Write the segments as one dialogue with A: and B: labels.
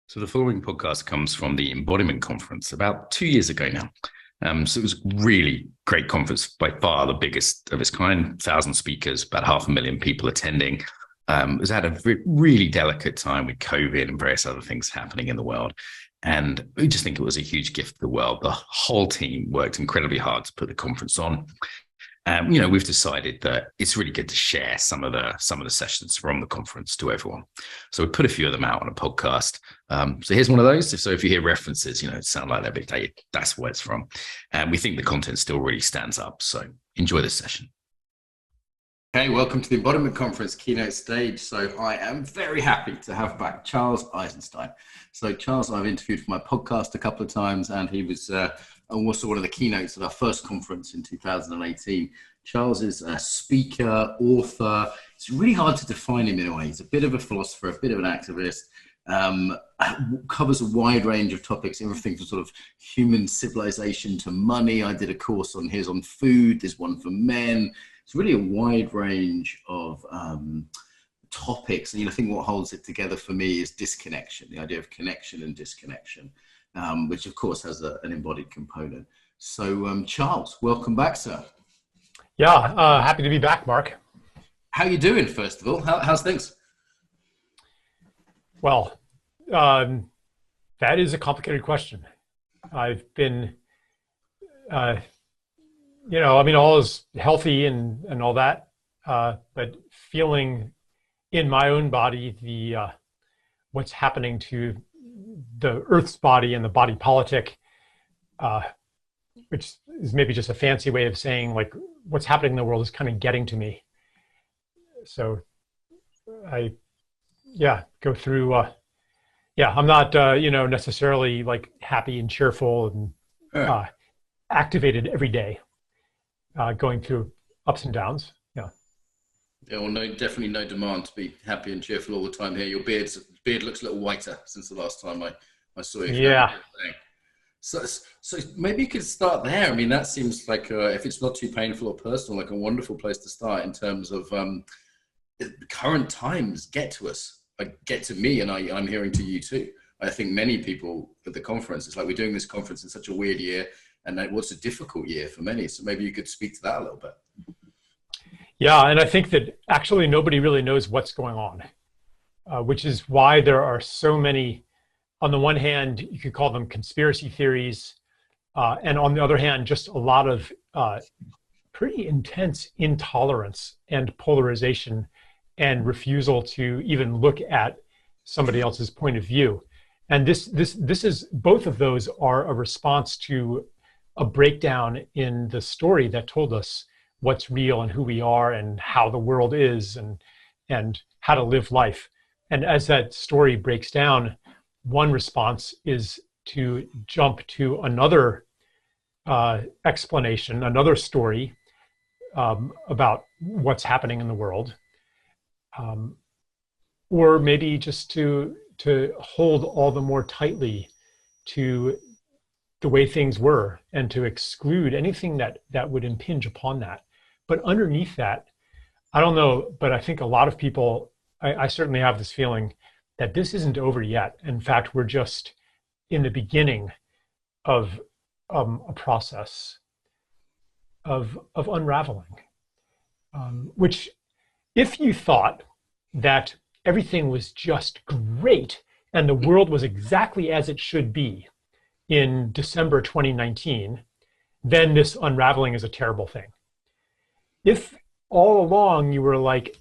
A: So the following podcast comes from the Embodiment conference about 2 years ago now. So it was a really great conference, by far the biggest of its kind, 1,000 speakers, about 500,000 people attending. It was at a really delicate time with COVID and various other things happening in the world. And we just think it was a huge gift to the world. The whole team worked incredibly hard to put the conference on. We've decided that it's really good to share some of the sessions from the conference to everyone. So we put a few of them out on a podcast. So here's one of those. So if you hear references, sound like they're big data, that's where it's from. And we think the content still really stands up. So enjoy this session. Hey, welcome to the Embodiment Conference keynote stage. So I am very happy to have back Charles Eisenstein. So Charles, I've interviewed for my podcast a couple of times, and he was also one of the keynotes at our first conference in 2018. Charles is a speaker, author. It's really hard to define him in a way. He's a bit of a philosopher, a bit of an activist, covers a wide range of topics, everything from sort of human civilization to money. I did a course on his on food. There's one for men. It's really a wide range of topics. And I think what holds it together for me is disconnection, the idea of connection and disconnection. Which of course has an embodied component. So Charles, welcome back, sir.
B: Yeah, happy to be back, Mark.
A: How you doing, first of all? How's things?
B: Well, that is a complicated question. I've been, all is healthy and all that, but feeling in my own body the what's happening to the Earth's body and the body politic, which is maybe just a fancy way of saying like what's happening in the world is kind of getting to me. So I, go through, I'm not, necessarily like happy and cheerful and activated every day, going through ups and downs.
A: Yeah, well, definitely no demand to be happy and cheerful all the time here. Your beard looks a little whiter since the last time I saw you.
B: Yeah.
A: So maybe you could start there. I mean, that seems like, if it's not too painful or personal, like a wonderful place to start in terms of current times get to us, like get to me, and I'm hearing to you too. I think many people at the conference, it's like we're doing this conference in such a weird year, and it was a difficult year for many. So maybe you could speak to that a little bit.
B: Yeah, and I think that actually nobody really knows what's going on, which is why there are so many, on the one hand, you could call them conspiracy theories, and on the other hand, just a lot of pretty intense intolerance and polarization and refusal to even look at somebody else's point of view. And this is, both of those are a response to a breakdown in the story that told us what's real and who we are and how the world is and how to live life. And as that story breaks down, one response is to jump to another explanation, another story about what's happening in the world, or maybe just to hold all the more tightly to the way things were and to exclude anything that would impinge upon that. But underneath that, I don't know, but I think a lot of people, I certainly have this feeling that this isn't over yet. In fact, we're just in the beginning of a process of unraveling, which if you thought that everything was just great and the world was exactly as it should be in December 2019, then this unraveling is a terrible thing. If all along you were like,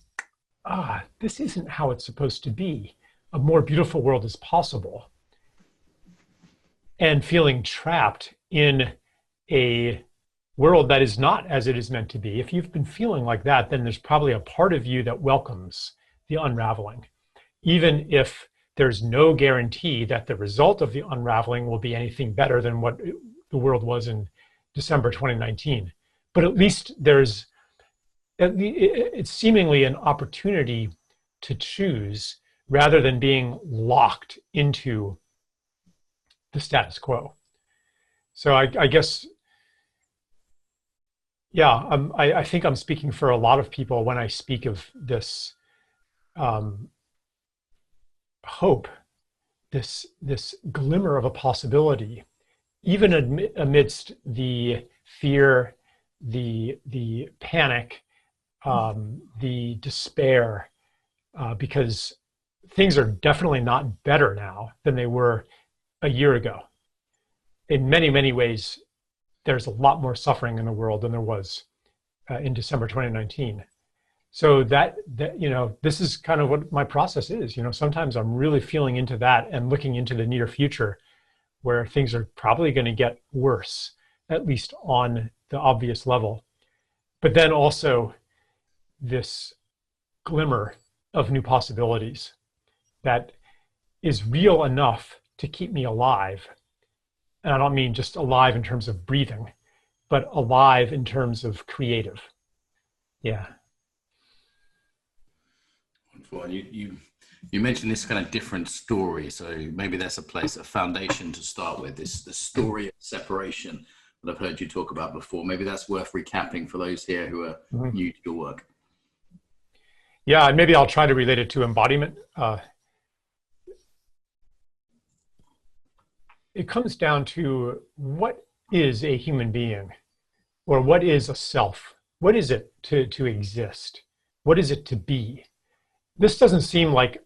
B: this isn't how it's supposed to be, a more beautiful world is possible, and feeling trapped in a world that is not as it is meant to be, if you've been feeling like that, then there's probably a part of you that welcomes the unraveling, even if there's no guarantee that the result of the unraveling will be anything better than what the world was in December 2019. But at least it's seemingly an opportunity to choose rather than being locked into the status quo. So I guess, I think I'm speaking for a lot of people when I speak of this hope this glimmer of a possibility, even amidst the fear, the panic, the despair, because things are definitely not better now than they were a year ago. In many, many ways, there's a lot more suffering in the world than there was in December 2019. So that this is kind of what my process is. Sometimes I'm really feeling into that and looking into the near future, where things are probably going to get worse, at least on the obvious level. But then also this glimmer of new possibilities that is real enough to keep me alive. And I don't mean just alive in terms of breathing, but alive in terms of creative. Yeah.
A: Wonderful. And you mentioned this kind of different story, so maybe that's a foundation to start with. The story of separation that I've heard you talk about before. Maybe that's worth recapping for those here who are new to your work.
B: Yeah, and maybe I'll try to relate it to embodiment. It comes down to, what is a human being, or what is a self? What is it to exist? What is it to be? This doesn't seem like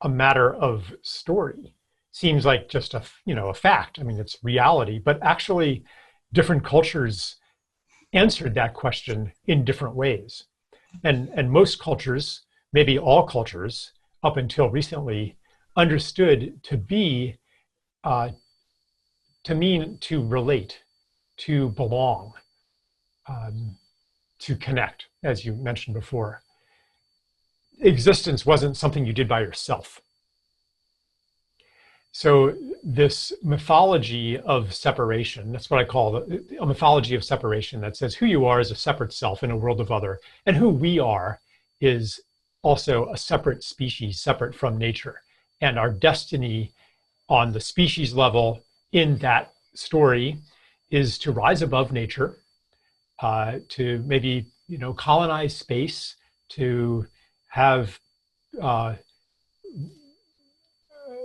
B: a matter of story. Seems like just a fact. I mean, it's reality, but actually different cultures answered that question in different ways. And most cultures, maybe all cultures up until recently, understood to be, to mean to relate, to belong, to connect, as you mentioned before. Existence wasn't something you did by yourself. So this mythology of separation, that's what I call a mythology of separation, that says who you are is a separate self in a world of other, and who we are is also a separate species, separate from nature. And our destiny on the species level in that story is to rise above nature, to maybe colonize space, to have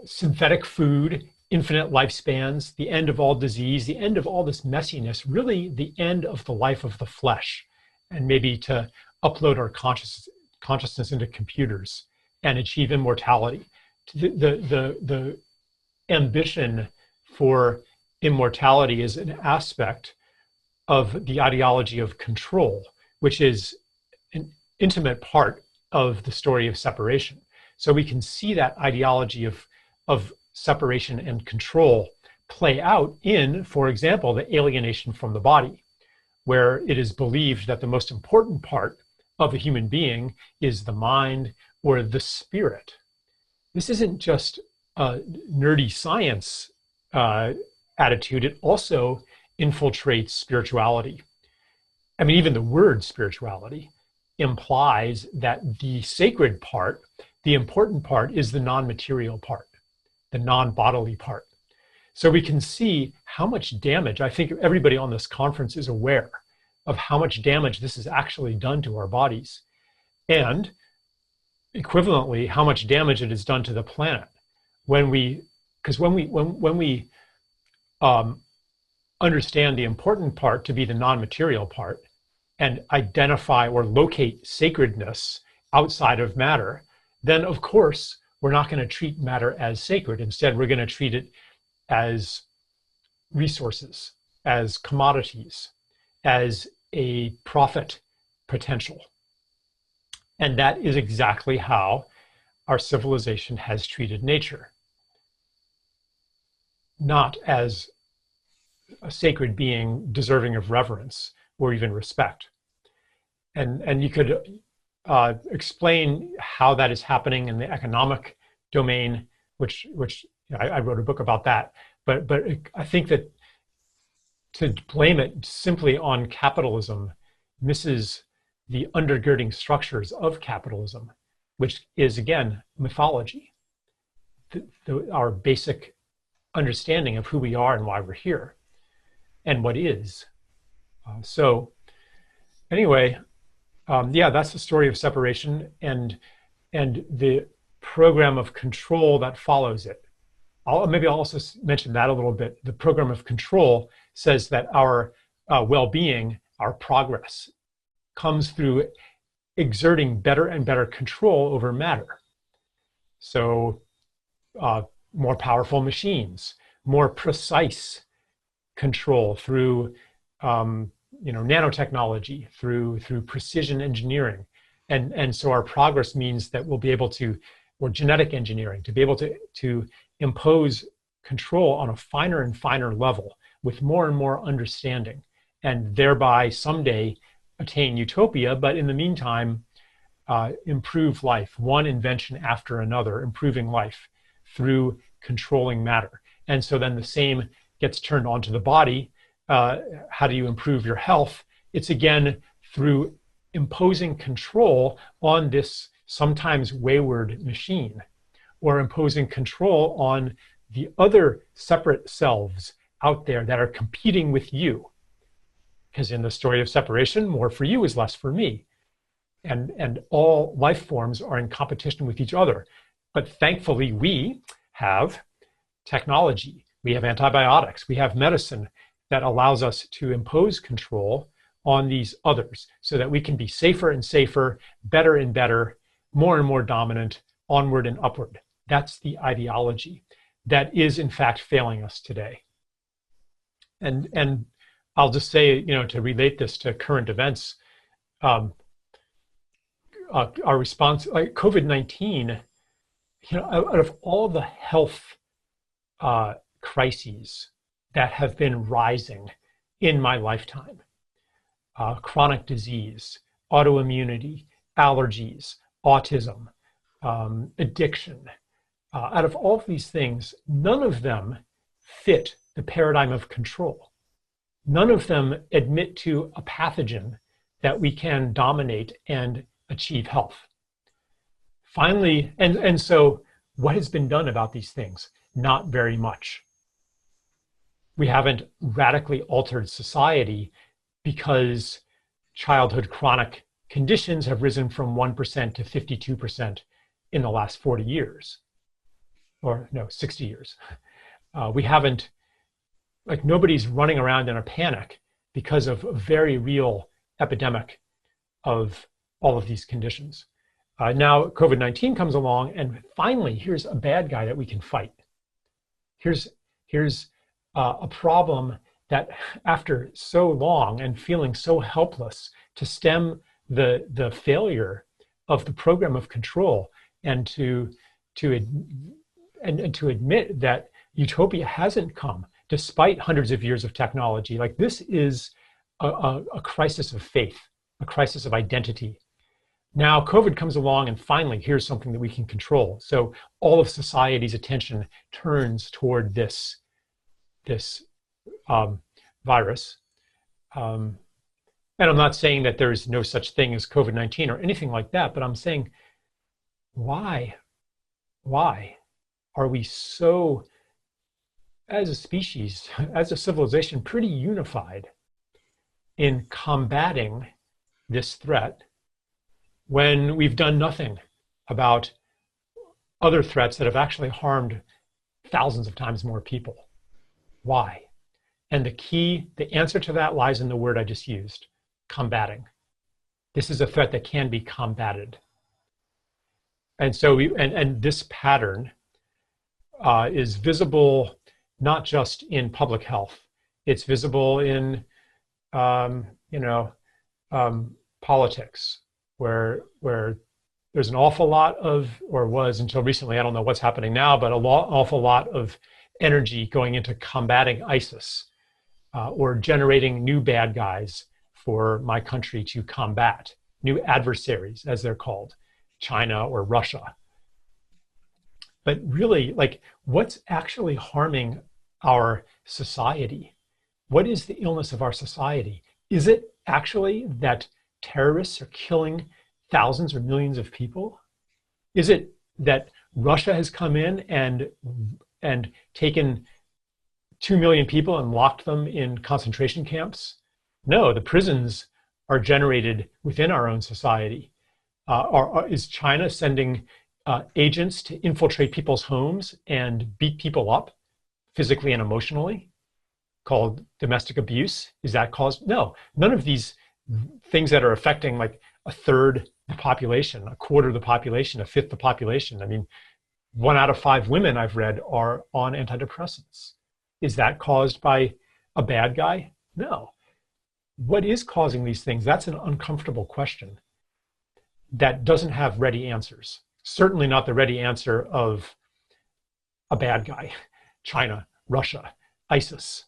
B: synthetic food, infinite lifespans, the end of all disease, the end of all this messiness, really the end of the life of the flesh, and maybe to upload our consciousness into computers and achieve immortality. The ambition for immortality is an aspect of the ideology of control, which is an intimate part of the story of separation. So we can see that ideology of separation and control play out in, for example, the alienation from the body, where it is believed that the most important part of a human being is the mind or the spirit. This isn't just a nerdy science attitude, it also infiltrates spirituality. I mean, even the word spirituality implies that the sacred part, the important part, is the non-material part, the non-bodily part. So we can see how much damage, I think everybody on this conference is aware of how much damage this has actually done to our bodies. And equivalently, how much damage it has done to the planet. When we understand the important part to be the non-material part and identify or locate sacredness outside of matter, then of course, we're not going to treat matter as sacred. Instead, we're going to treat it as resources, as commodities, as a profit potential. And that is exactly how our civilization has treated nature. Not as a sacred being deserving of reverence or even respect. And you could explain how that is happening in the economic domain, which I wrote a book about that. But I think that to blame it simply on capitalism misses the undergirding structures of capitalism, which is, again, mythology, our basic understanding of who we are and why we're here and what is. So anyway, yeah, that's the story of separation and the program of control that follows it. maybe I'll also mention that a little bit. The program of control says that our well-being, our progress, comes through exerting better and better control over matter. So more powerful machines, more precise control through nanotechnology, through precision engineering. And so our progress means that we'll be able to, or genetic engineering, to be able to impose control on a finer and finer level with more and more understanding, and thereby someday attain utopia, but in the meantime, improve life, one invention after another, improving life through controlling matter. And so then the same gets turned onto the body. How do you improve your health? It's again through imposing control on this sometimes wayward machine, or imposing control on the other separate selves out there that are competing with you. Because in the story of separation, more for you is less for me. And all life forms are in competition with each other. But thankfully, we have technology, we have antibiotics, we have medicine that allows us to impose control on these others so that we can be safer and safer, better and better, more and more dominant, onward and upward. That's the ideology that is in fact failing us today. And I'll just say, to relate this to current events, our response, like COVID-19, out of all the health crises that have been rising in my lifetime, chronic disease, autoimmunity, allergies, autism, addiction, out of all of these things, none of them fit the paradigm of control. None of them admit to a pathogen that we can dominate and achieve health. Finally, and so what has been done about these things? Not very much. We haven't radically altered society because childhood chronic conditions have risen from 1% to 52% in the last 40 years, or no, 60 years. We haven't, nobody's running around in a panic because of a very real epidemic of all of these conditions. Now COVID-19 comes along, and finally, here's a bad guy that we can fight. Here's a problem that, after so long and feeling so helpless to stem the failure of the program of control, and to admit that utopia hasn't come despite hundreds of years of technology. Like, this is a crisis of faith, a crisis of identity. Now COVID comes along, and finally, here's something that we can control. So all of society's attention turns toward this virus. And I'm not saying that there's no such thing as COVID-19 or anything like that, but I'm saying, why are we so, as a species, as a civilization, pretty unified in combating this threat when we've done nothing about other threats that have actually harmed thousands of times more people? Why? And the answer to that lies in the word I just used: combating. This is a threat that can be combated. And so this pattern is visible not just in public health. It's visible in politics, where there's an awful lot of, or was until recently, I don't know what's happening now, but awful lot of energy going into combating ISIS, or generating new bad guys for my country to combat, new adversaries, as they're called, China or Russia. But really, what's actually harming our society? What is the illness of our society? Is it actually that terrorists are killing thousands or millions of people? Is it that Russia has come in and taken 2 million people and locked them in concentration camps? No, the prisons are generated within our own society. Is China sending agents to infiltrate people's homes and beat people up physically and emotionally, called domestic abuse. Is that caused? No, none of these things that are affecting like a third the population, a quarter of the population, a fifth the population. I mean, 1 out of 5 women I've read are on antidepressants. Is that caused by a bad guy? No. What is causing these things? That's an uncomfortable question that doesn't have ready answers. Certainly not the ready answer of a bad guy, China, Russia, ISIS.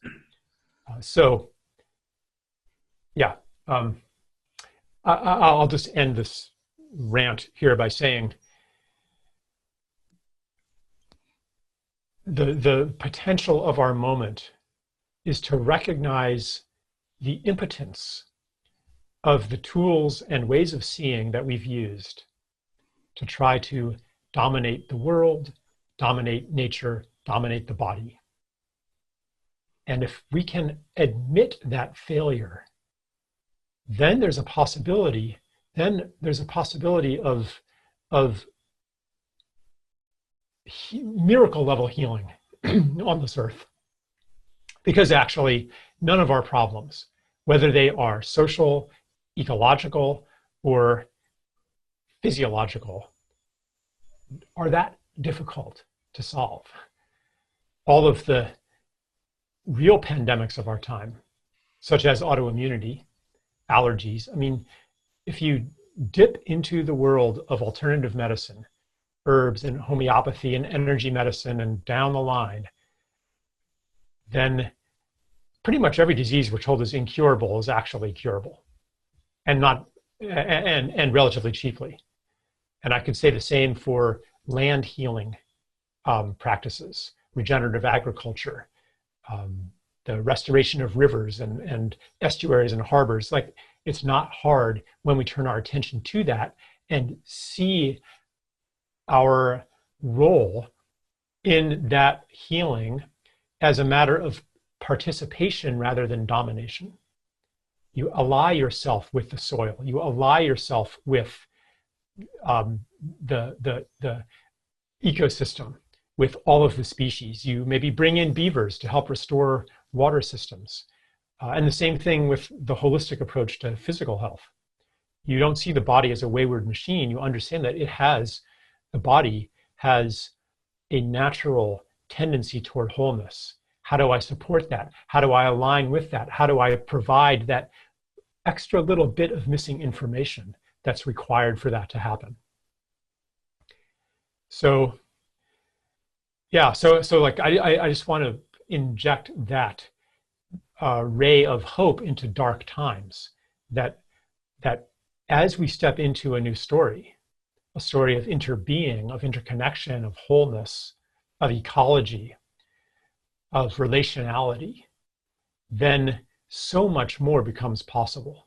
B: I'll just end this rant here by saying the potential of our moment is to recognize the impotence of the tools and ways of seeing that we've used to try to dominate the world, dominate nature, dominate the body. And if we can admit that failure, then there's a possibility of miracle level healing on this earth. Because actually, none of our problems, whether they are social, ecological, or physiological, are that difficult to solve. All of the real pandemics of our time, such as autoimmunity, allergies. I mean, if you dip into the world of alternative medicine, herbs and homeopathy and energy medicine and down the line, then pretty much every disease we're told is incurable is actually curable, and relatively cheaply. And I could say the same for land healing practices, regenerative agriculture, the restoration of rivers and estuaries and harbors. Like, it's not hard when we turn our attention to that and see our role in that healing as a matter of participation rather than domination. You ally yourself with the soil. You ally yourself with the ecosystem, with all of the species. You maybe bring in beavers to help restore water systems. And the same thing with the holistic approach to physical health. You don't see the body as a wayward machine. You understand that the body has a natural tendency toward wholeness. How do I support that? How do I align with that? How do I provide that extra little bit of missing information that's required for that to happen? So, yeah, so like I just want to inject that ray of hope into dark times, that as we step into a new story, a story of interbeing, of interconnection, of wholeness, of ecology, of relationality, then so much more becomes possible.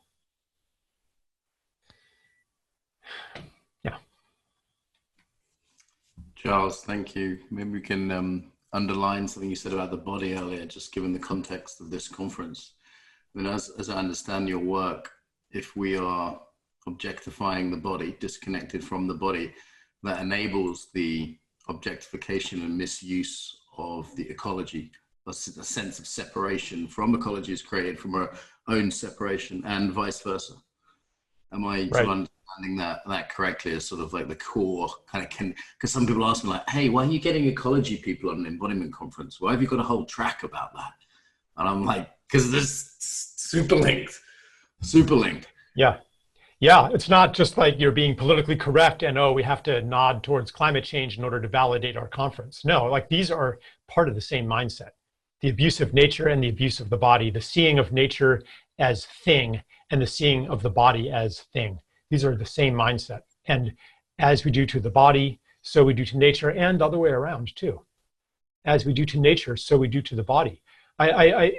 B: Yeah.
C: Charles, thank you. Maybe we can underline something you said about the body earlier, just given the context of this conference. I mean, as I understand your work, if we are objectifying the body, disconnected from the body, that enables the objectification and misuse of the ecology. A sense of separation from ecology is created from our own separation, and vice versa. Am I
B: right?
C: Understanding that correctly as sort of like the core kind of because some people ask me like, hey, why are you getting ecology people on an embodiment conference? Why have you got a whole track about that? And I'm like, because there's super linked.
B: Yeah, it's not just like you're being politically correct and, oh, we have to nod towards climate change in order to validate our conference. No, like, these are part of the same mindset. The abuse of nature and the abuse of the body, the seeing of nature as thing and the seeing of the body as thing. These are the same mindset. And as we do to the body, so we do to nature, and the other way around too. As we do to nature, so we do to the body. I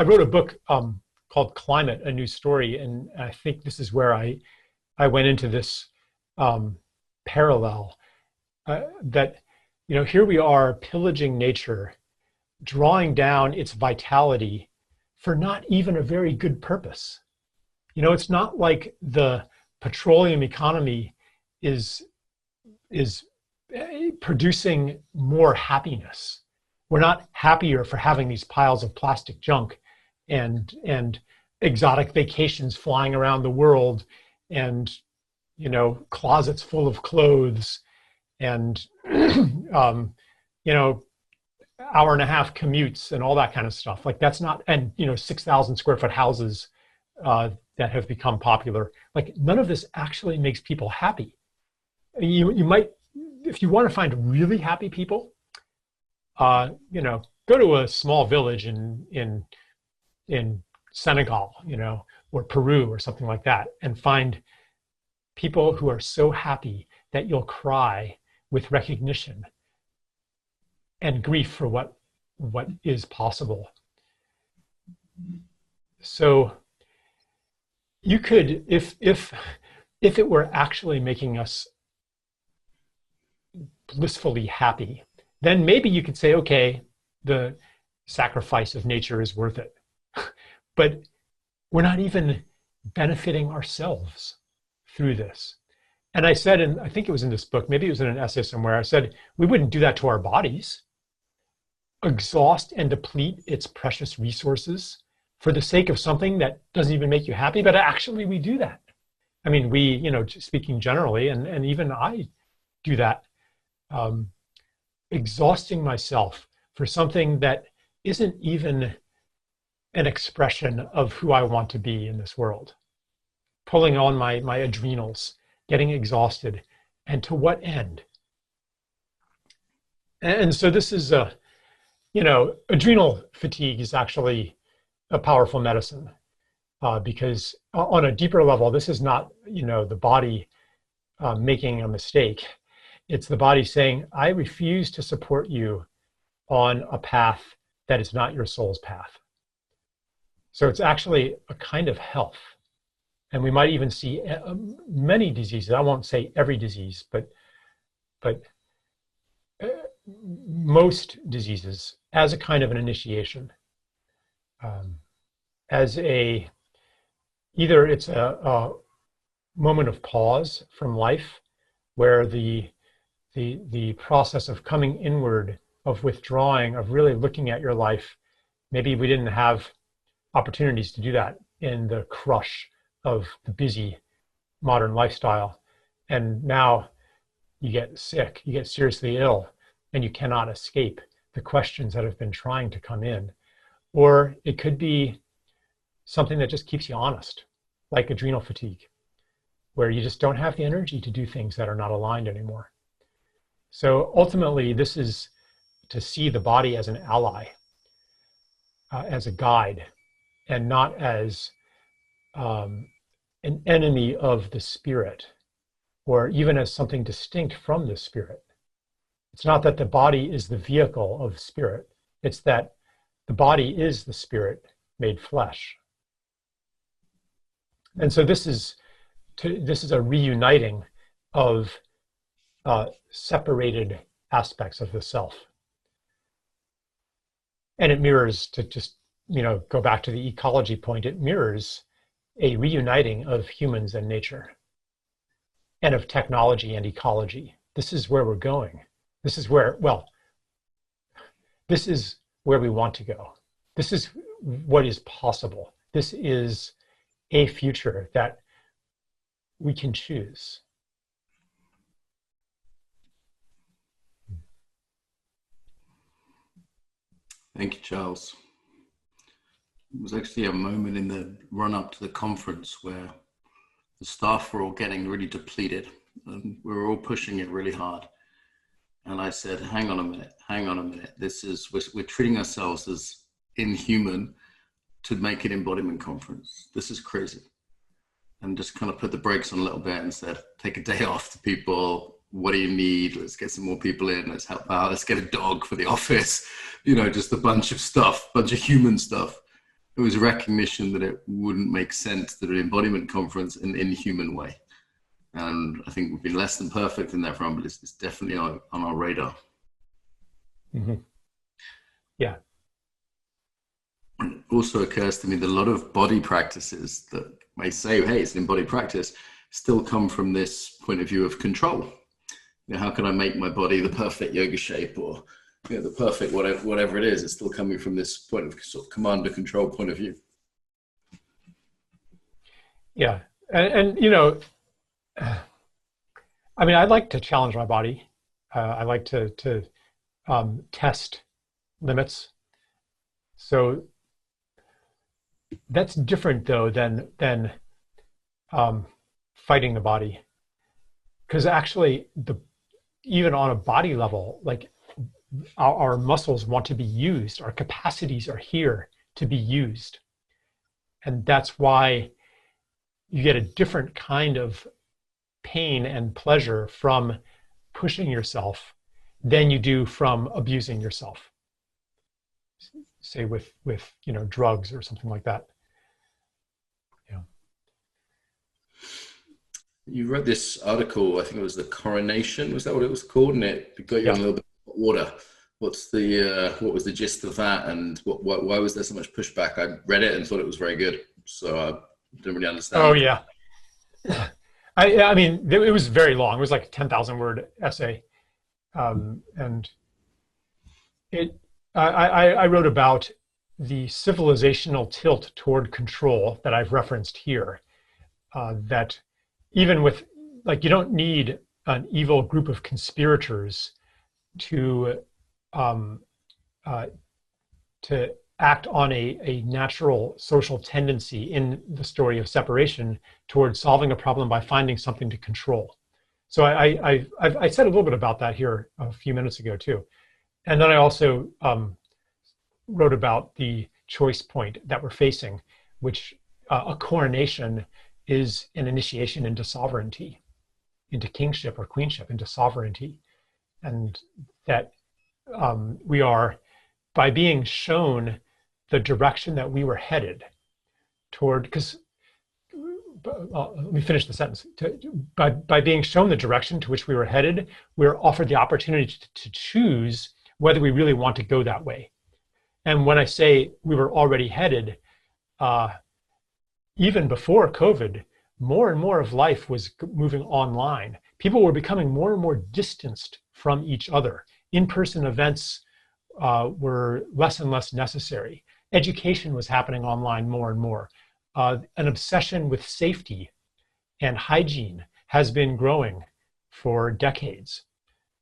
B: wrote a book called Climate, A New Story. And I think this is where I went into this parallel that, here we are pillaging nature, drawing down its vitality for not even a very good purpose. It's not like the petroleum economy is producing more happiness. We're not happier for having these piles of plastic junk and exotic vacations flying around the world and, you know, closets full of clothes and, you know, hour and a half commutes and all that kind of stuff. Like that's not, and, you know, 6,000 square foot houses that have become popular. Like none of this actually makes people happy. You might, if you want to find really happy people, you know, go to a small village in Senegal, you know, or Peru or something like that, and find people who are so happy that you'll cry with recognition and grief for what is possible. So you could, if it were actually making us blissfully happy, then maybe you could say, okay, the sacrifice of nature is worth it. But we're not even benefiting ourselves through this. And I said, and I think it was in this book, maybe it was in an essay somewhere, I said, we wouldn't do that to our bodies. Exhaust and deplete its precious resources for the sake of something that doesn't even make you happy, but actually we do that. I mean, we, you know, speaking generally, and even I do that, exhausting myself for something that isn't even an expression of who I want to be in this world. Pulling on my adrenals, getting exhausted, and to what end? And so this is you know, adrenal fatigue is actually a powerful medicine because on a deeper level, this is not, you know, the body making a mistake. It's the body saying, I refuse to support you on a path that is not your soul's path. So it's actually a kind of health. And we might even see many diseases. I won't say every disease, but most diseases as a kind of an initiation, as either it's a moment of pause from life, where the process of coming inward, of withdrawing, of really looking at your life. Maybe we didn't have opportunities to do that in the crush of the busy modern lifestyle, and now you get sick, you get seriously ill, and you cannot escape the questions that have been trying to come in. Or it could be something that just keeps you honest, like adrenal fatigue, where you just don't have the energy to do things that are not aligned anymore. So ultimately, this is to see the body as an ally, as a guide, and not as an enemy of the spirit, or even as something distinct from the spirit. It's not that the body is the vehicle of spirit. It's that the body is the spirit made flesh. And so this is a reuniting of separated aspects of the self. And it mirrors, to just, you know, go back to the ecology point, it mirrors a reuniting of humans and nature, and of technology and ecology. This is where we're going. This is where, well, this is where we want to go. This is what is possible. This is a future that we can choose.
C: Thank you, Charles. It was actually a moment in the run-up to the conference where the staff were all getting really depleted, and we were all pushing it really hard. And I said, hang on a minute. This is, we're treating ourselves as inhuman to make an embodiment conference. This is crazy. And just kind of put the brakes on a little bit and said, take a day off to people. What do you need? Let's get some more people in. Let's help out. Let's get a dog for the office. You know, just a bunch of stuff, bunch of human stuff. It was recognition that it wouldn't make sense to do an embodiment conference in an inhuman way. And I think we've been less than perfect in that front, but it's definitely on our radar.
B: Mm-hmm. Yeah.
C: And it also occurs to me that a lot of body practices that may say, hey, it's an embodied practice, still come from this point of view of control. how can I make my body the perfect yoga shape, or the perfect whatever it is. It's still coming from this point of sort of command and control point of view.
B: Yeah, and I mean, I like to challenge my body. I like to test limits. So that's different though than fighting the body, because actually even on a body level, like our muscles want to be used. Our capacities are here to be used, and that's why you get a different kind of pain and pleasure from pushing yourself than you do from abusing yourself, say with drugs or something like that. Yeah.
C: You wrote this article, I think it was The Coronation, was that what it was called? And it got you in a little bit of water. What was the gist of that, and why was there so much pushback? I read it and thought it was very good, so I didn't really understand.
B: Oh yeah. I mean, it was very long. It was like a 10,000 word essay. And I wrote about the civilizational tilt toward control that I've referenced here. That even with, like, you don't need an evil group of conspirators to act on a natural social tendency in the story of separation towards solving a problem by finding something to control. So I said a little bit about that here a few minutes ago too. And then I also wrote about the choice point that we're facing, which a coronation is an initiation into sovereignty, into kingship or queenship, into sovereignty. And that we are, by being shown the direction that we were headed toward, because let me finish the sentence. By being shown the direction to which we were headed, we were offered the opportunity to choose whether we really want to go that way. And when I say we were already headed, even before COVID, more and more of life was moving online. People were becoming more and more distanced from each other. In-person events were less and less necessary. Education was happening online more and more. An obsession with safety and hygiene has been growing for decades.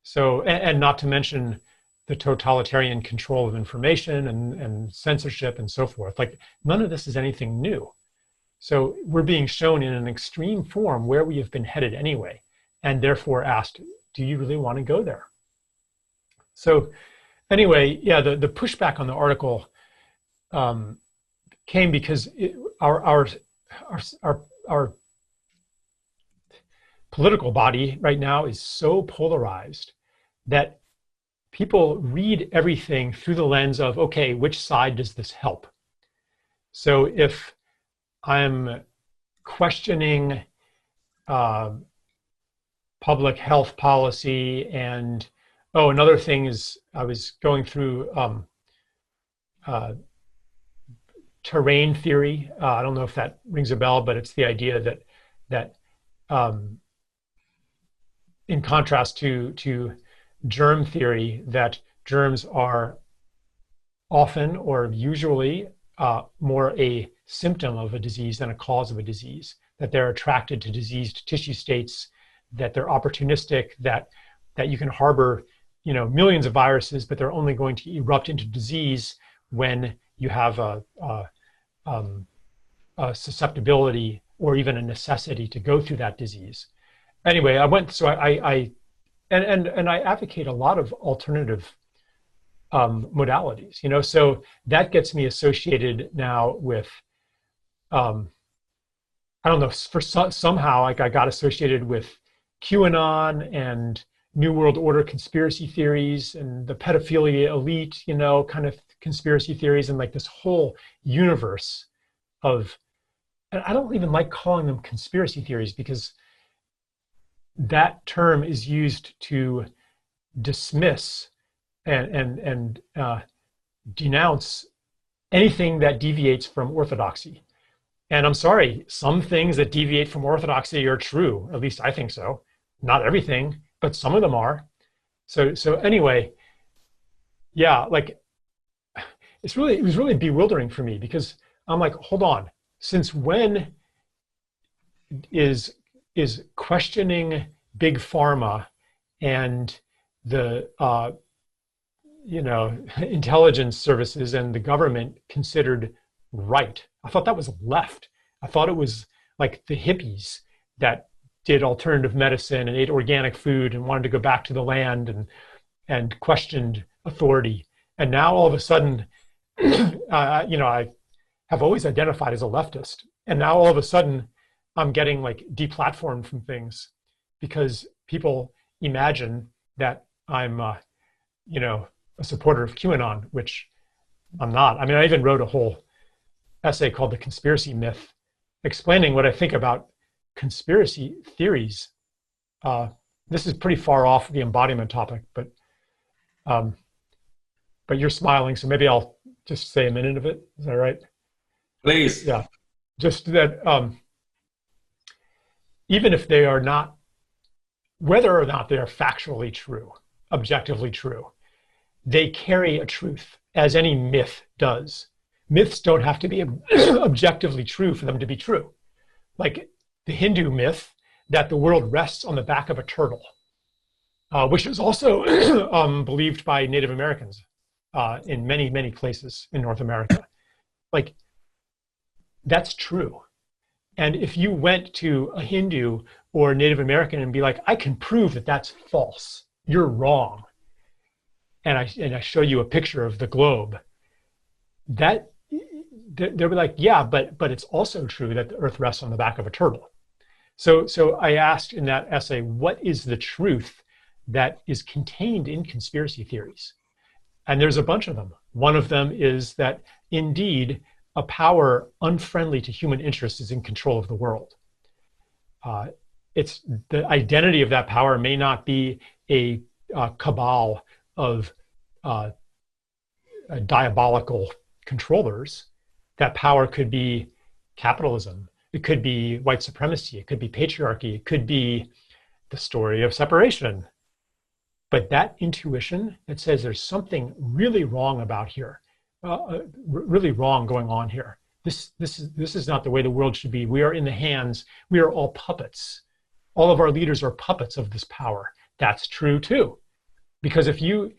B: So, and not to mention the totalitarian control of information and censorship and so forth. Like, none of this is anything new. So we're being shown in an extreme form where we have been headed anyway, and therefore asked, do you really want to go there? So anyway, yeah, the pushback on the article came because our political body right now is so polarized that people read everything through the lens of, okay, which side does this help? So if I'm questioning public health policy, and another thing is, I was going through terrain theory. I don't know if that rings a bell, but it's the idea that in contrast to germ theory, that germs are often or usually more a symptom of a disease than a cause of a disease, that they're attracted to diseased tissue states, that they're opportunistic, that you can harbor millions of viruses, but they're only going to erupt into disease when you have a susceptibility or even a necessity to go through that disease. Anyway, I advocate a lot of alternative modalities, so that gets me associated now with, I don't know, somehow, like, I got associated with QAnon and New World Order conspiracy theories and the pedophilia elite, kind of conspiracy theories, and like this whole universe of, and I don't even like calling them conspiracy theories, because that term is used to dismiss and denounce anything that deviates from orthodoxy. And I'm sorry, some things that deviate from orthodoxy are true. At least I think so. Not everything. but some of them are. So anyway, yeah, like it was really bewildering for me, because I'm like, hold on, since when is questioning big pharma and the intelligence services and the government considered right? I thought that was left. I thought it was like the hippies that did alternative medicine and ate organic food and wanted to go back to the land and questioned authority. And now all of a sudden, I have always identified as a leftist, and now all of a sudden I'm getting like deplatformed from things because people imagine that I'm, a supporter of QAnon, which I'm not. I mean, I even wrote a whole essay called The Conspiracy Myth, explaining what I think about conspiracy theories. This is pretty far off the embodiment topic, but you're smiling, so maybe I'll just say a minute of it. Is that right?
C: Please.
B: Yeah. Just that even if they are not, whether or not they are factually true, objectively true, they carry a truth, as any myth does. Myths don't have to be objectively true for them to be true. Like the Hindu myth that the world rests on the back of a turtle, which is also believed by Native Americans in many, many places in North America. Like, that's true. And if you went to a Hindu or a Native American and be like, I can prove that that's false, you're wrong, and I show you a picture of the globe, that they'll be like, yeah, but it's also true that the earth rests on the back of a turtle. So I asked in that essay, what is the truth that is contained in conspiracy theories? And there's a bunch of them. One of them is that indeed a power unfriendly to human interests is in control of the world. It's the identity of that power may not be a cabal of diabolical controllers. That power could be capitalism. It could be white supremacy. It could be patriarchy. It could be the story of separation. But that intuition that says there's something really wrong about here, really wrong going on here. This is not the way the world should be. We are in the hands. We are all puppets. All of our leaders are puppets of this power. That's true too. Because if you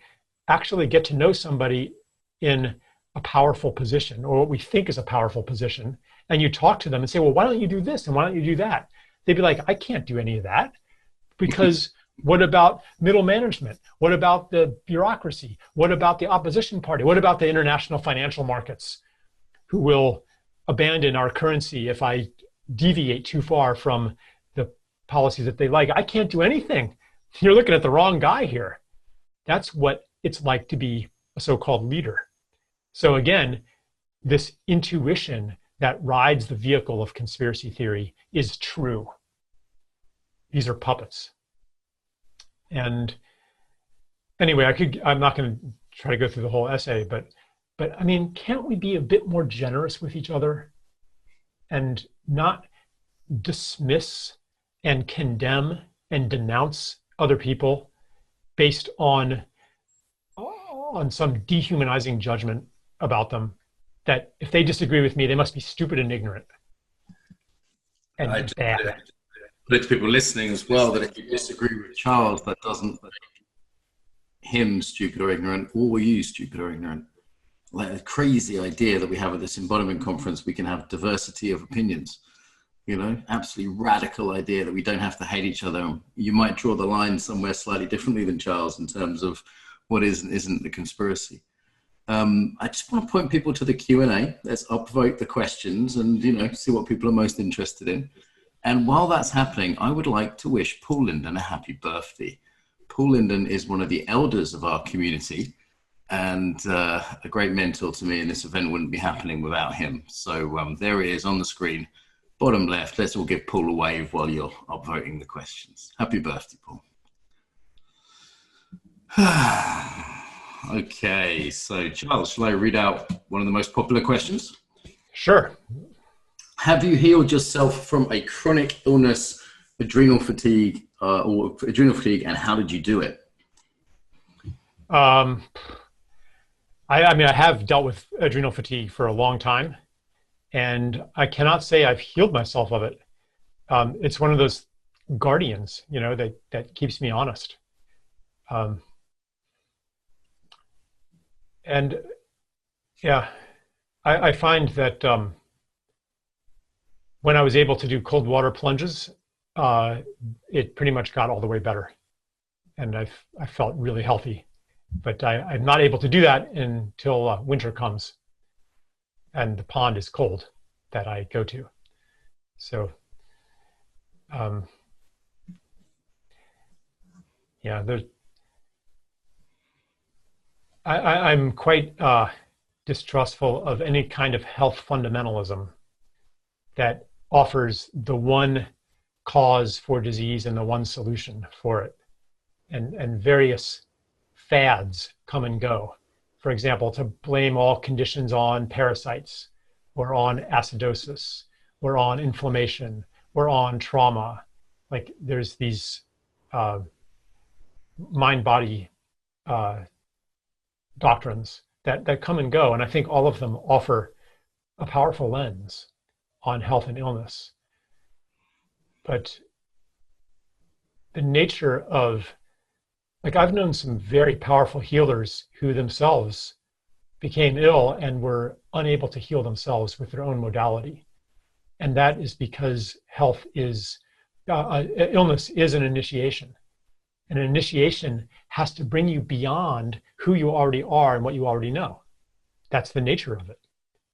B: actually get to know somebody in a powerful position, or what we think is a powerful position, and you talk to them and say, well, why don't you do this and why don't you do that? They'd be like, I can't do any of that, because what about middle management? What about the bureaucracy? What about the opposition party? What about the international financial markets, who will abandon our currency if I deviate too far from the policies that they like? I can't do anything. You're looking at the wrong guy here. That's what it's like to be a so-called leader. So again, this intuition that rides the vehicle of conspiracy theory is true. These are puppets. And anyway, I'm not going to try to go through the whole essay, but I mean, can't we be a bit more generous with each other and not dismiss and condemn and denounce other people based on some dehumanizing judgment about them, that if they disagree with me, they must be stupid and ignorant and bad.
C: To people listening as well, that if you disagree with Charles, that doesn't make him stupid or ignorant, or you stupid or ignorant. Like a crazy idea that we have at this embodiment conference, we can have diversity of opinions, absolutely radical idea that we don't have to hate each other. You might draw the line somewhere slightly differently than Charles in terms of what is and isn't the conspiracy. I just want to point people to the Q&A. Let's upvote the questions and, see what people are most interested in. And while that's happening, I would like to wish Paul Linden a happy birthday. Paul Linden is one of the elders of our community and a great mentor to me, and this event wouldn't be happening without him. So there he is on the screen, bottom left. Let's all give Paul a wave while you're upvoting the questions. Happy birthday, Paul. Okay, so Charles, shall I read out one of the most popular questions?
B: Sure.
C: Have you healed yourself from a chronic illness adrenal fatigue and how did you do it?
B: I mean, I have dealt with adrenal fatigue for a long time, and I cannot say I've healed myself of it. It's one of those guardians, you know, that keeps me honest. And yeah, I find that when I was able to do cold water plunges, it pretty much got all the way better, and I felt really healthy. But I'm not able to do that until winter comes, and the pond is cold that I go to. So, yeah, I'm quite distrustful of any kind of health fundamentalism that offers the one cause for disease and the one solution for it. And various fads come and go. For example, to blame all conditions on parasites or on acidosis or on inflammation or on trauma. Like there's these mind-body doctrines that come and go. And I think all of them offer a powerful lens on health and illness. But the nature of, like, I've known some very powerful healers who themselves became ill and were unable to heal themselves with their own modality. And that is because health is, illness is an initiation. And an initiation has to bring you beyond who you already are and what you already know. That's the nature of it.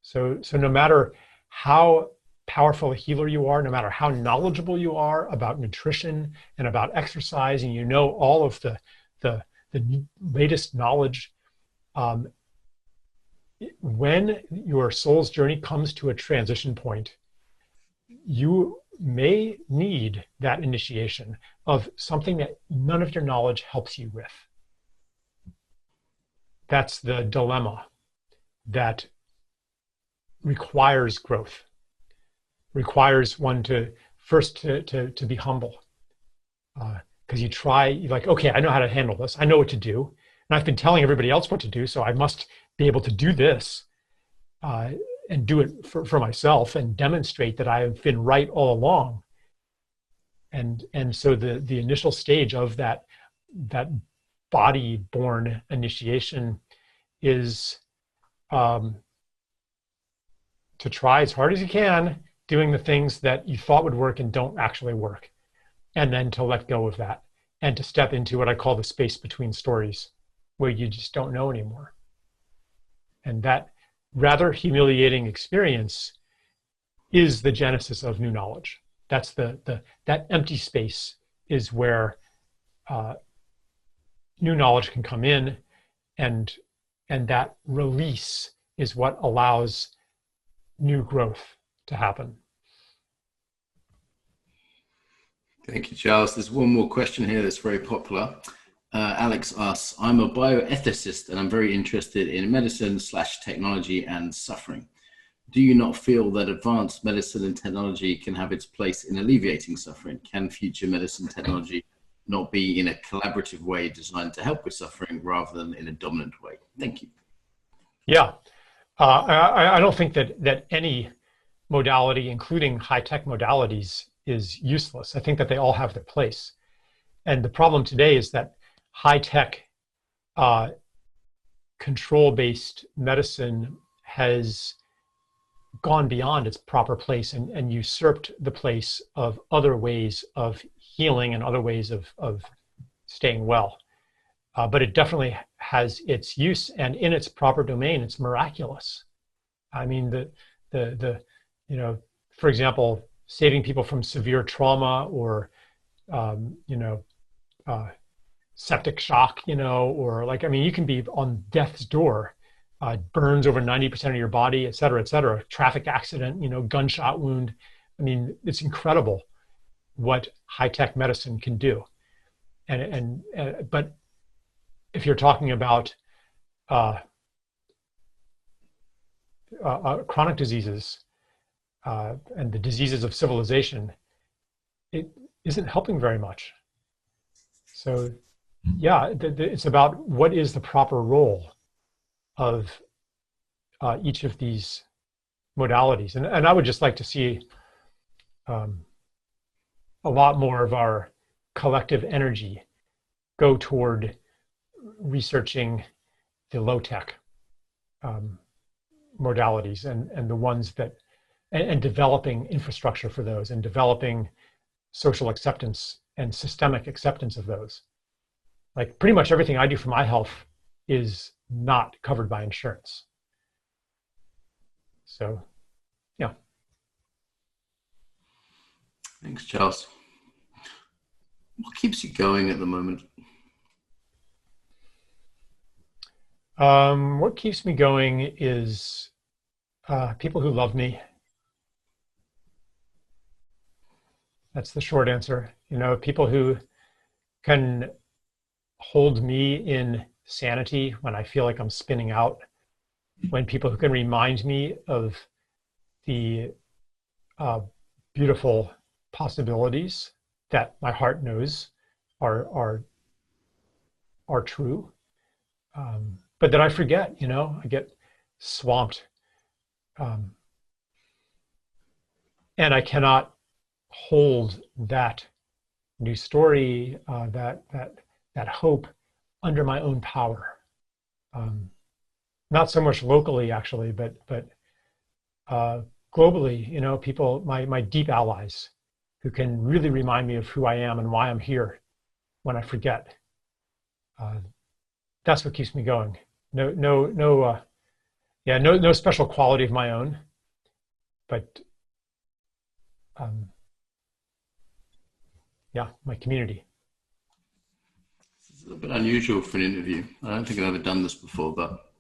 B: So no matter how powerful a healer you are, no matter how knowledgeable you are about nutrition and about exercise, and you know all of the latest knowledge, when your soul's journey comes to a transition point, you may need that initiation of something that none of your knowledge helps you with. That's the dilemma that requires growth, requires one to first to be humble. Because you're like, okay, I know how to handle this. I know what to do. And I've been telling everybody else what to do, so I must be able to do this and do it for myself and demonstrate that I have been right all along. And so the initial stage of that body-born initiation is to try as hard as you can doing the things that you thought would work and don't actually work. And then to let go of that and to step into what I call the space between stories, where you just don't know anymore. And that rather humiliating experience is the genesis of new knowledge. That's that empty space is where new knowledge can come in, and that release is what allows new growth to happen.
C: Thank you, Charles. There's one more question here that's very popular. Alex asks, I'm a bioethicist and I'm very interested in medicine/technology and suffering. Do you not feel that advanced medicine and technology can have its place in alleviating suffering? Can future medicine technology not be in a collaborative way designed to help with suffering rather than in a dominant way? Thank you.
B: Yeah, I don't think that any modality, including high-tech modalities, is useless. I think that they all have their place. And the problem today is that high-tech control-based medicine has gone beyond its proper place and usurped the place of other ways of healing and other ways of staying well. But it definitely has its use, and in its proper domain, it's miraculous. I mean, you know, for example, saving people from severe trauma or, you know, septic shock, you know, or like, I mean, you can be on death's door, burns over 90% of your body, et cetera, traffic accident, you know, gunshot wound. I mean, it's incredible what high-tech medicine can do. But if you're talking about chronic diseases and the diseases of civilization, isn't helping very much. So yeah, it's about what is the proper role of each of these modalities. And I would just like to see a lot more of our collective energy go toward researching the low-tech modalities and the ones that, and developing infrastructure for those, and developing social acceptance and systemic acceptance of those. Like pretty much everything I do for my health is not covered by insurance. So, yeah.
C: Thanks, Charles. What keeps you going at the moment?
B: What keeps me going is people who love me. That's the short answer. You know, people who can hold me in sanity when I feel like I'm spinning out, when people who can remind me of the beautiful possibilities that my heart knows are true, but that I forget. You know, I get swamped, and I cannot hold that new story, that hope under my own power. Not so much locally, actually, but globally. You know, people, my deep allies, who can really remind me of who I am and why I'm here when I forget. That's what keeps me going. No special quality of my own, but yeah, my community.
C: It's a little bit unusual for an interview. I don't think I've ever done this before, but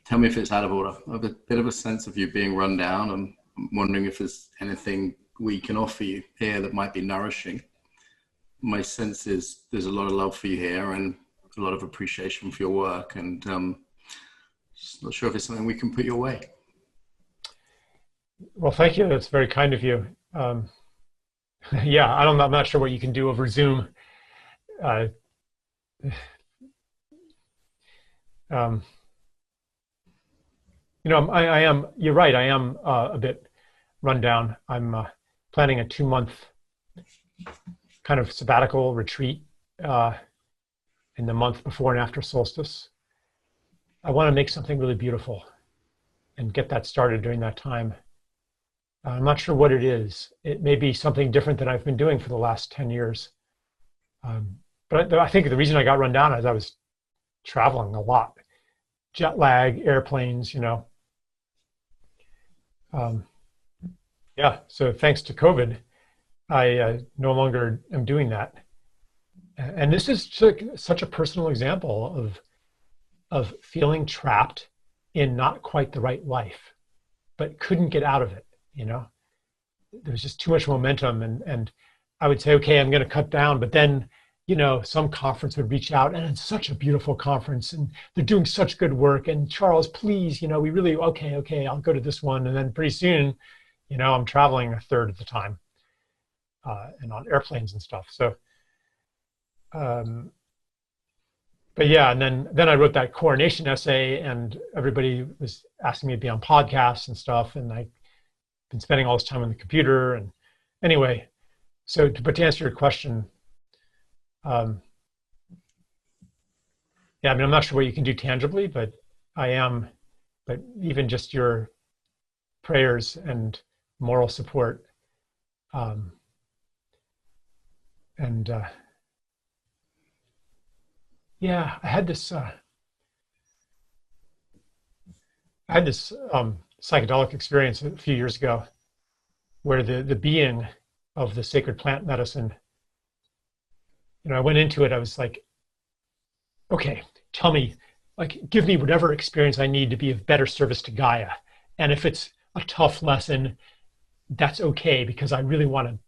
C: tell me if it's out of order. I have a bit of a sense of you being run down. I'm wondering if there's anything we can offer you here that might be nourishing. My sense is there's a lot of love for you here and a lot of appreciation for your work, and just not sure if it's something we can put your way.
B: Well, thank you. That's very kind of you. Yeah, I'm not sure what you can do over Zoom. You know, I am, you're right, I am a bit run down. I'm planning a 2-month kind of sabbatical retreat in the month before and after solstice. I want to make something really beautiful and get that started during that time. I'm not sure what it is. It may be something different than I've been doing for the last 10 years. But I think the reason I got run down is I was traveling a lot. Jet lag, airplanes, you know. Yeah, so thanks to COVID, I no longer am doing that. And this is such a personal example of feeling trapped in not quite the right life, but couldn't get out of it, you know. There was just too much momentum, and I would say, okay, I'm going to cut down, but then, you know, some conference would reach out, and it's such a beautiful conference, and they're doing such good work, and Charles, please, you know, we really, okay, I'll go to this one. And then pretty soon, you know, I'm traveling a third of the time and on airplanes and stuff. So, but yeah, and then I wrote that coronation essay, and everybody was asking me to be on podcasts and stuff, and I've been spending all this time on the computer. And anyway, but to answer your question, yeah, I mean, I'm not sure what you can do tangibly, but but even just your prayers and moral support, yeah, I had this psychedelic experience a few years ago where the being of the sacred plant medicine, you know, I went into it, I was like, okay, tell me, like, give me whatever experience I need to be of better service to Gaia. And if it's a tough lesson, that's okay, because I really want to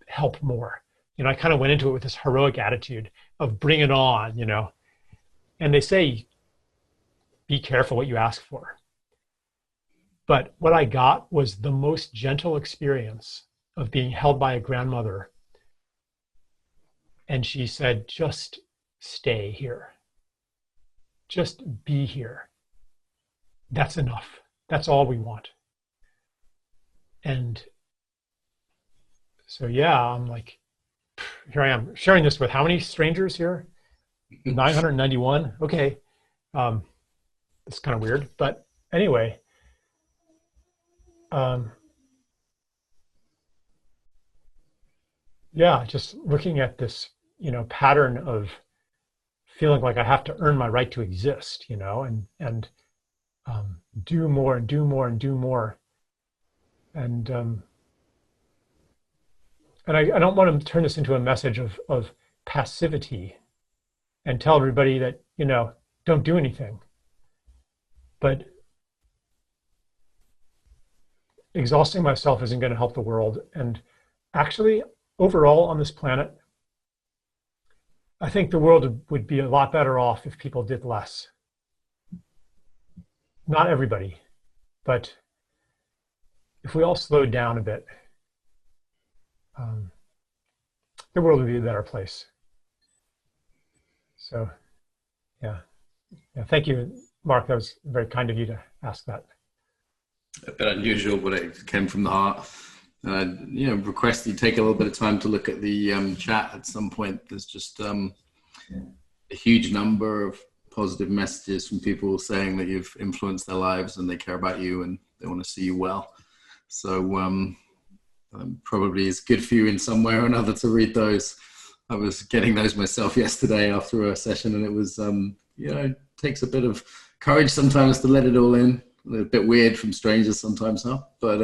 B: help more. You know, I kind of went into it with this heroic attitude of bring it on, you know. And they say, be careful what you ask for. But what I got was the most gentle experience of being held by a grandmother And she said, just stay here. Just be here. That's enough. That's all we want. And so, yeah, I'm like, here I am sharing this with how many strangers here? 991. Okay. It's kind of weird, but anyway, yeah, just looking at this, pattern of feeling like I have to earn my right to exist, and do more and do more and do more. And I don't want to turn this into a message of passivity and tell everybody that, don't do anything. But exhausting myself isn't going to help the world. And actually, overall on this planet, I think the world would be a lot better off if people did less. Not everybody, but if we all slowed down a bit, the world would be a better place. So, yeah. Thank you, Mark. That was very kind of you to ask that.
C: A bit unusual, but it came from the heart. Request you take a little bit of time to look at the chat at some point. There's just a huge number of positive messages from people saying that you've influenced their lives and they care about you and they want to see you well. So probably it's good for you in some way or another to read those. I was getting those myself yesterday after a session, and it was, it takes a bit of courage sometimes to let it all in. A bit weird from strangers sometimes, huh? But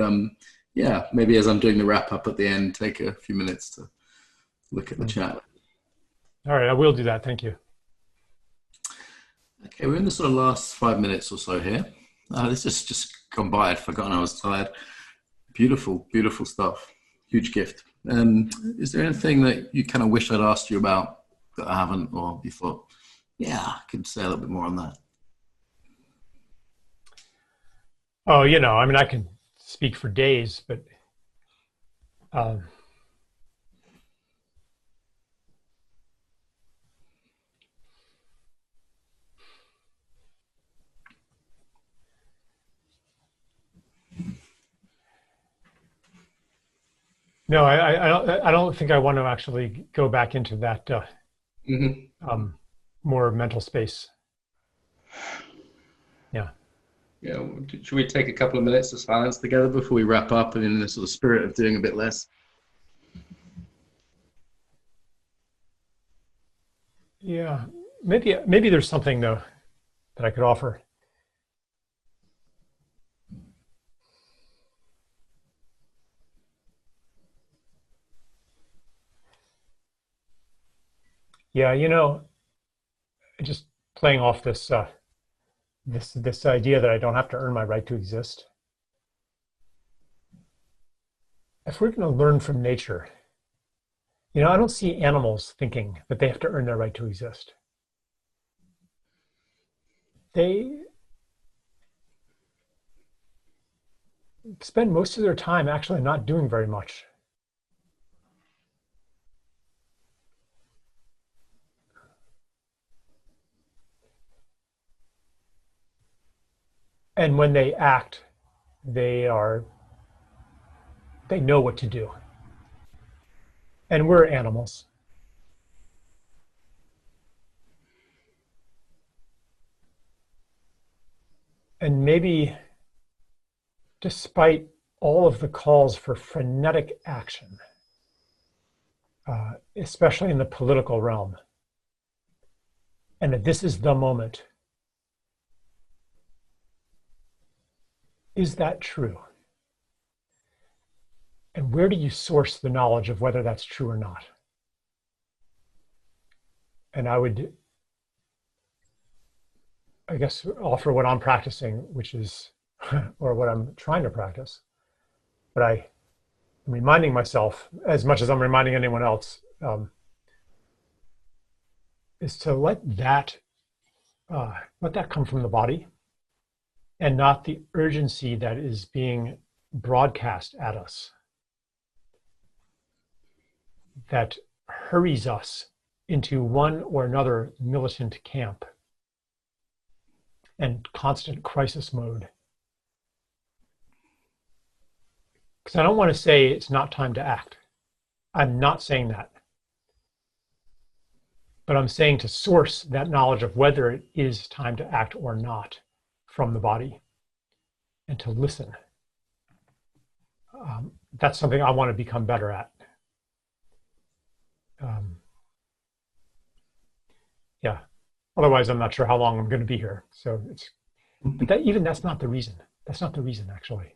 C: yeah, maybe as I'm doing the wrap up at the end, take a few minutes to look at the chat.
B: All right, I will do that. Thank you.
C: Okay, we're in the sort of last 5 minutes or so here. This has just gone by. I'd forgotten I was tired. Beautiful, beautiful stuff. Huge gift. Is there anything that you kind of wish I'd asked you about that I haven't, or you thought, yeah, I could say a little bit more on that?
B: Oh, I can speak for days, but no, I don't think I want to actually go back into that more mental space. Yeah.
C: Yeah. Should we take a couple of minutes of silence together before we wrap up, and in the sort of spirit of doing a bit less?
B: Yeah. Maybe there's something though that I could offer. Yeah, just playing off this this idea that I don't have to earn my right to exist. If we're going to learn from nature, I don't see animals thinking that they have to earn their right to exist. They spend most of their time actually not doing very much. And when they act, they know what to do. And we're animals. And maybe despite all of the calls for frenetic action, especially in the political realm, and that this is the moment, is that true? And where do you source the knowledge of whether that's true or not? And I would, I guess, offer what I'm practicing, which is, or what I'm trying to practice. But I'm reminding myself, as much as I'm reminding anyone else, is to let that come from the body, and not the urgency that is being broadcast at us, that hurries us into one or another militant camp and constant crisis mode. Because I don't want to say it's not time to act. I'm not saying that. But I'm saying to source that knowledge of whether it is time to act or not from the body, and to listen. That's something I want to become better at. Yeah. Otherwise, I'm not sure how long I'm going to be here. So it's, but that's not the reason. That's not the reason, actually.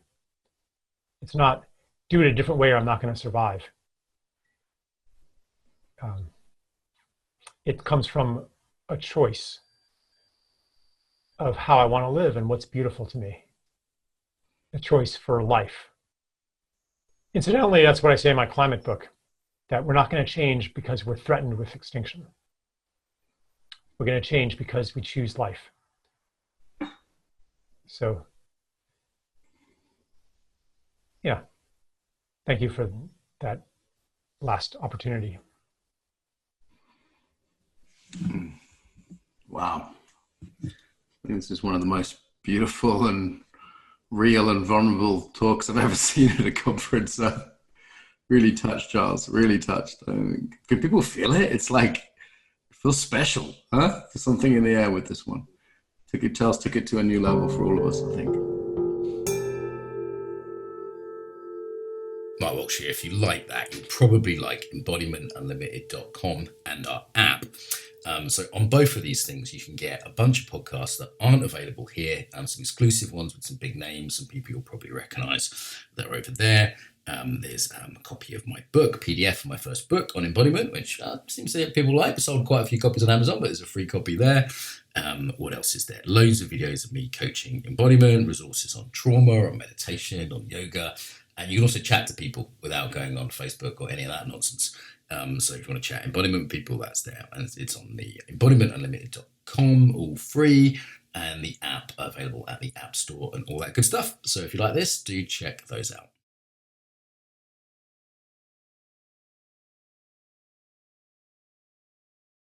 B: It's not do it a different way or I'm not going to survive. It comes from a choice of how I want to live and what's beautiful to me. A choice for life. Incidentally, that's what I say in my climate book, that we're not going to change because we're threatened with extinction. We're going to change because we choose life. So, yeah, thank you for that last opportunity.
C: Wow. I think this is one of the most beautiful and real and vulnerable talks I've ever seen at a conference. Really touched, Charles, really touched. Can people feel it? It's like, it feels special, huh? There's something in the air with this one. Charles took it to a new level for all of us, I think.
A: Mark Walsh here. If you like that, you'll probably like embodimentunlimited.com and our app. So on both of these things, you can get a bunch of podcasts that aren't available here, some exclusive ones with some big names, some people you'll probably recognize that are over there. There's a copy of my book, PDF of my first book on embodiment, which seems to people like. I sold quite a few copies on Amazon, but there's a free copy there. What else is there? Loads of videos of me coaching embodiment, resources on trauma, on meditation, on yoga. And you can also chat to people without going on Facebook or any of that nonsense. So if you want to chat embodiment with people, that's there. And it's on the embodimentunlimited.com, all free, and the app available at the App Store and all that good stuff. So if you like this, do check those out.